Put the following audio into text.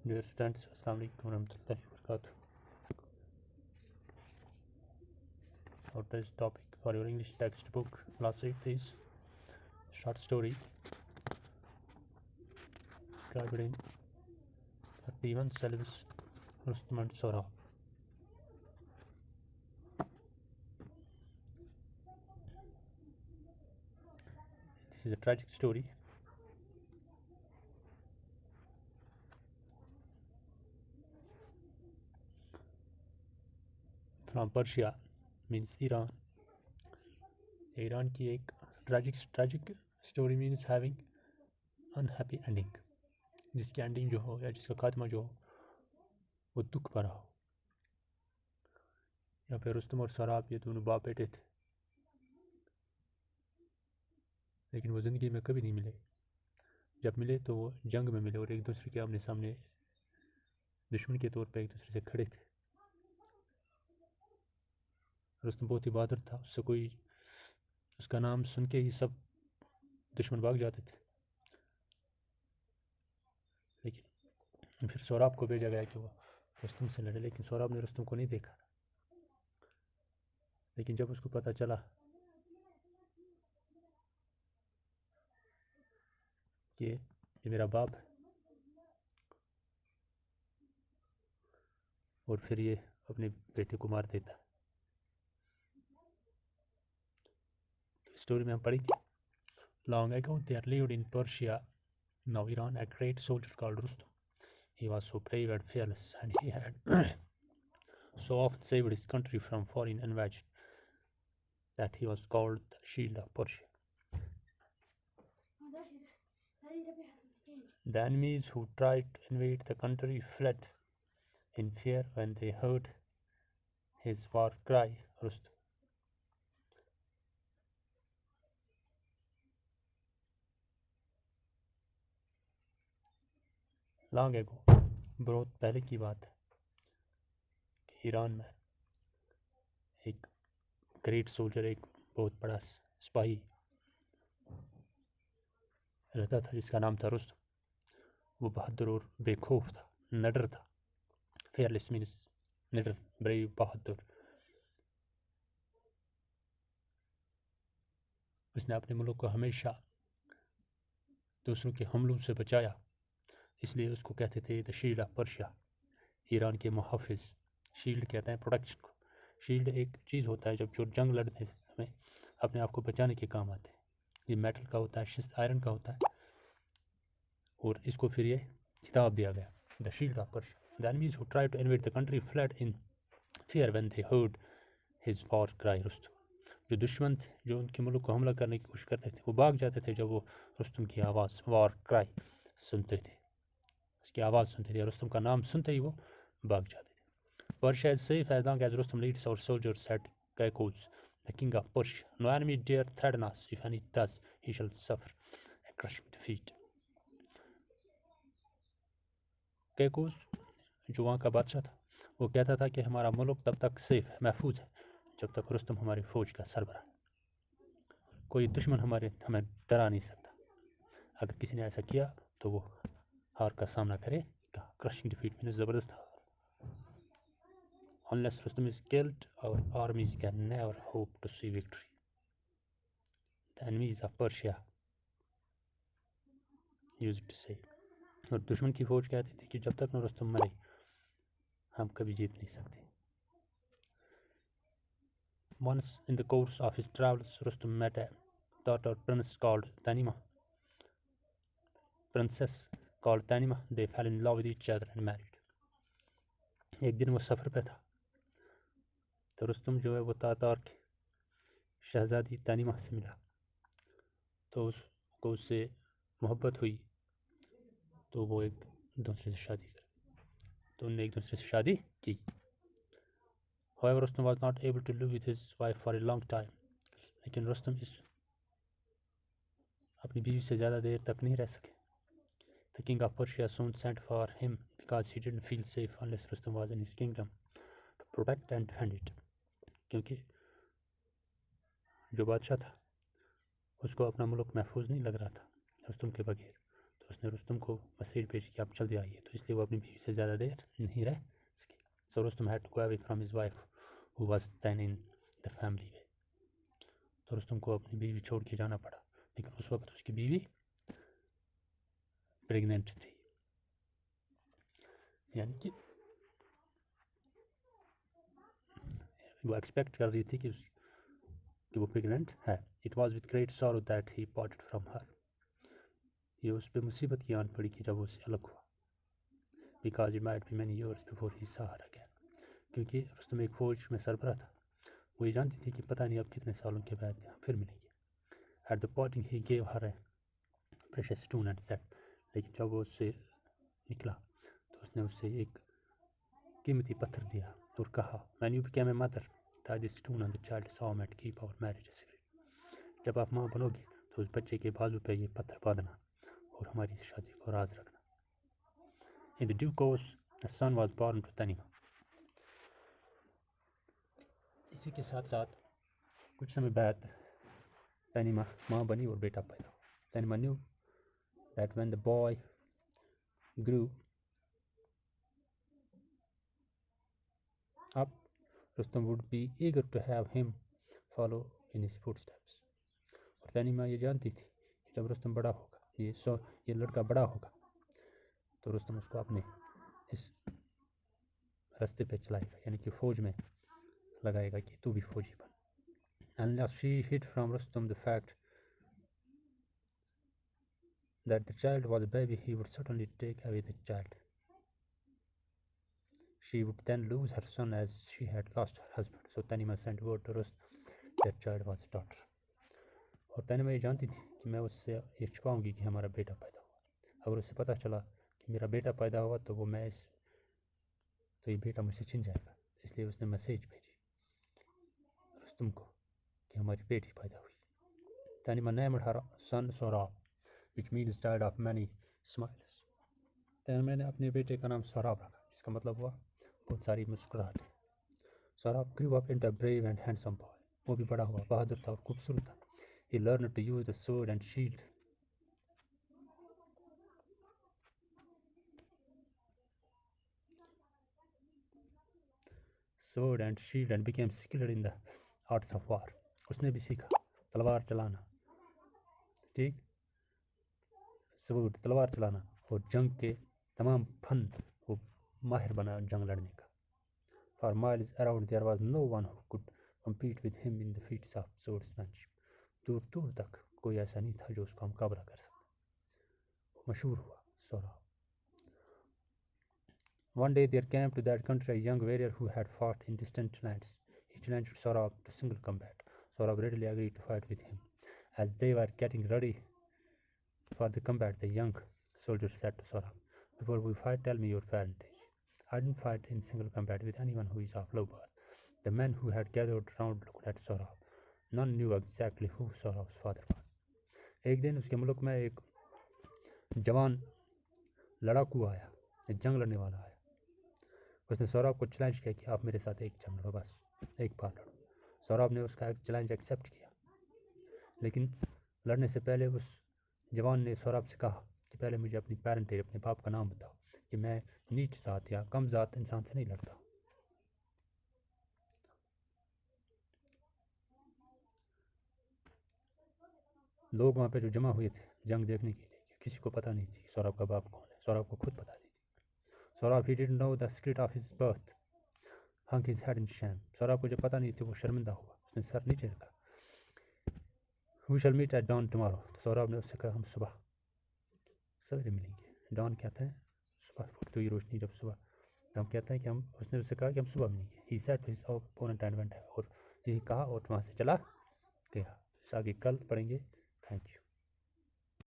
Dear students, Assalamu alaikum warahmatullahi wabarakatuh. Our today's topic for your English textbook, class 8th, is short story described in 31 syllables, Rustam and Sohrab. This is a tragic story from Persia, means Iran. Iran کی ایک tragic story means having unhappy ending, جس کی ending جو ہو یا جس کا خاتمہ جو ہو وہ دکھ بھرا ہو. یا پھر رستم اور سہراب یہ دونوں باپ بیٹے تھے، لیکن وہ زندگی میں کبھی نہیں ملے. جب ملے تو وہ جنگ میں ملے اور ایک دوسرے کے آمنے سامنے دشمن کے طور پہ ایک دوسرے سے کھڑے تھے. رستم بہت ہی بہادر تھا، اس کا نام سن کے ہی سب دشمن بھاگ جاتے تھے. لیکن پھر سہراب کو بھیجا گیا کہ وہ رستم سے لڑے، لیکن سہراب نے رستم کو نہیں دیکھا. لیکن جب اس کو پتہ چلا کہ یہ میرا باپ ہے اور پھر یہ اپنے بیٹے کو مار دیتا. اسٹوری میں ہم پڑھیں گے. Long ago there lived in Persia, now Iran, a great soldier called Rustam. He was so brave and fearless, and he had so often saved his country from foreign invasion that he was called the Shield of Persia. The enemies who tried to invade the country fled in fear when they heard his war cry, Rustam. Long ago, بہت پہلے کی بات ہے کہ ایران میں ایک great soldier, ایک بہت بڑا سپاہی رہتا تھا جس کا نام تھا رستم. وہ بہادر اور بے خوف تھا، نڈر تھا. فیئرلیس مینس نڈر، بریو، بہادر. اس نے اپنے ملک کو ہمیشہ دوسروں کے حملوں سے بچایا، اس لیے اس کو کہتے تھے the shield of Persia, Iran کے محافظ. شیلڈ کہتے ہیں پروٹیکشن کو. شیلڈ ایک چیز ہوتا ہے جب جو جنگ لڑتے ہمیں اپنے آپ کو بچانے کے کام آتے ہیں. یہ میٹل کا ہوتا ہے، شست آئرن کا ہوتا ہے، اور اس کو پھر یہ خطاب دیا گیا the shield of Persia. The enemies who tried to invade the country fled in fear when they heard his war cry, Rustam. جو دشمن تھے جو ان کے ملک کو حملہ کرنے کی کوشش کرتے تھے وہ بھاگ جاتے تھے جب وہ رستم کی آواز وار کرائی سنتے تھے، اس کی آواز سنتے تھے. رستم کا نام سنتے ہی وہ بھاگ جاتے تھے. Persia is safe as long as Rustam leads our soldiers, said Caicus, the king of Persia. No enemy dare threaten us. If any does, he shall suffer a crushing defeat. Caicos جو وہاں کا بادشاہ تھا وہ کہتا تھا کہ ہمارا ملک تب تک سیف ہے، محفوظ ہے، جب تک رستم ہماری فوج کا سربراہ. کوئی دشمن ہمیں ڈرا نہیں سکتا. اگر کسی نے ایسا کیا تو وہ ہار کا سامنا کرے گا. کرشنگ ڈیفیٹ میں زبردست ہار. Unless Rustam is killed, our armies can never hope to see victory. The enemies of Persia used to say. اور دشمن کی فوج کہتی تھی کہ جب تک نہ رستم مرے ہم کبھی جیت نہیں سکتے. Once in the course of his travels, Rustam met a daughter princess called Tanima. They fell in love with each other and married. ایک دن وہ سفر پہ تھا تو رستم جو ہے وہ تاتار کی شہزادی تانیمہ سے ملا، تو اس کو اس سے محبت ہوئی، تو وہ ایک دوسرے سے شادی کر، تو انہوں نے ایک دوسرے سے شادی کی. However, Rustam was not able to live with his wife for a long time. لیکن رستم اپنی بیوی سے زیادہ دیر تک نہیں رہ سکے. The king of Persia soon sent for him because he didn't feel safe unless Rustam was in his kingdom to protect and defend it. کیونکہ جو بادشاہ تھا اس کو اپنا ملک محفوظ نہیں لگ رہا تھا رستم کے بغیر، تو اس نے رستم کو میسیج بھیجی کہ آپ جلدی آئیے، تو اس لیے وہ اپنی بیوی سے زیادہ دیر نہیں رہ سکے. So Rustam had to go away from his wife who was then in the family way. تو رستم کو اپنی بیوی چھوڑ کے جانا پڑا، لیکن اس وقت اس کی بیوی پریگننٹ تھی، یعنی کہ وہ ایکسپیکٹ کر رہی تھی کہ وہ پریگننٹ ہے. It was with great sorrow that he parted from her. یہ اس پہ مصیبت کی آن پڑی کہ جب وہ اس سے الگ ہوا. Because it might be many years before he saw her again. کیونکہ رستم ایک فوج میں سربراہ تھا، وہ یہ جانتی تھی کہ پتہ نہیں اب کتنے سالوں کے بعد یہاں پھر ملیں گے. At the parting he gave her a precious stone and said. لیکن جب وہ اس سے نکلا تو اس نے اس سے ایک قیمتی پتھر دیا اور کہا When you became a mother, tie this stone on the child's arm and keep our marriage a secret. جب آپ ماں بنو گے تو اس بچے کے بازو پہ یہ پتھر باندھنا اور ہماری شادی کو راز رکھنا. In the due course, a son was born to Tanima. اسی کے ساتھ ساتھ کچھ سمے بعد تنیما ماں بنی اور بیٹا پیدا ہوا. تنیما knew that when the boy grew up, Rustam would be eager to have him follow in his footsteps. اور تنیما یہ جانتی تھی کہ جب رستم بڑا ہوگا، یہ لڑکا بڑا ہوگا تو رستم اس کو اپنے اس رستے پہ چلائے گا، یعنی کہ فوج میں لگائے گا کہ تو بھی فوجی بن. Unless she hid from Rustam the fact that the child was a baby, he would certainly take away the child. She would then lose her son as she had lost her husband. So Tanima sent word to Rustam that child was a daughter. اور تنیما یہ جانتی تھی کہ میں اس سے یہ چھپاؤں گی کہ ہمارا بیٹا پیدا ہوا. اگر اسے پتہ چلا کہ میرا بیٹا پیدا ہوا تو یہ بیٹا مجھ سے چھن جائے گا. اس لیے اس نے میسیج بھیجی رستم کو کہ ہماری بیٹی پیدا ہوئی. Tanima named her son Sorab, which means child of many smiles. تنیما نے اپنے بیٹے کا نام سوراب رکھا، جس کا مطلب ہوا بہت ساری مسکراہٹیں. Sorab grew up into a brave and handsome boy. وہ بھی بڑا ہوا، بہادر تھا اور خوبصورت تھا. He learned to use the sword and shield. And became skilled in the arts of war. اس نے بھی سیکھا تلوار چلانا، ٹھیک، تلوار چلانا اور جنگ کے تمام فن وہ ماہر بنا جنگ لڑنے کا. For miles around there was no one who could compete with him in the feats of swordsmanship. دور دور تک کوئی ایسا نہیں تھا جو اس کا مقابلہ کر سکتا. وہ مشہور ہوا سوراب. One day there came to that country a young warrior who had fought in distant lands. He challenged Sorab to single combat. Sorab readily agreed to fight with him. As they were getting ready for the combat, the young soldier said to Sorab, Before we fight, tell me your parentage. I didn't fight in single combat with anyone who is of low birth. The men who had gathered round looked at Sorab. None knew exactly who Sorab's father was. ایک دن اس کے ملک میں ایک جوان لڑاکو آیا، ایک جنگ لڑنے والا آیا. اس نے سوراب کو چیلنج کیا کہ آپ میرے ساتھ ایک جنگ لڑو، بس ایک بار لڑو. سوراب نے اس کا ایک چیلنج ایکسیپٹ کیا، لیکن لڑنے سے پہلے اس جوان نے سوراب سے کہا کہ پہلے مجھے اپنی پیرنٹیج، اپنے باپ کا نام بتاؤ، کہ میں نیچ ذات یا کم ذات انسان سے نہیں لڑتا. لوگ وہاں پہ جو جمع ہوئے تھے جنگ دیکھنے کے لیے، کسی کو پتہ نہیں تھی سوراب کا باپ کون ہے. سوراب کو خود پتہ نہیں تھی. Sorab, he didn't know the secret of his birth, hung his head in shame. سوراب کو جب پتہ نہیں تھی وہ شرمندہ ہوا، اس نے سر نیچے رکھا. We shall meet at dawn tomorrow. تو سوراب نے اس سے کہا ہم صبح سویرے ملیں گے. ڈان کہتے ہیں صبح پھوٹتی ہوئی روشنی، جب صبح ہم کہتے ہیں کہ اس نے اس سے کہا کہ ہم صبح ملیں گے. He said to his opponent and went away. اور یہی کہا اور وہاں سے چلا گیا. اس آگے کل پڑھیں گے. Thank you.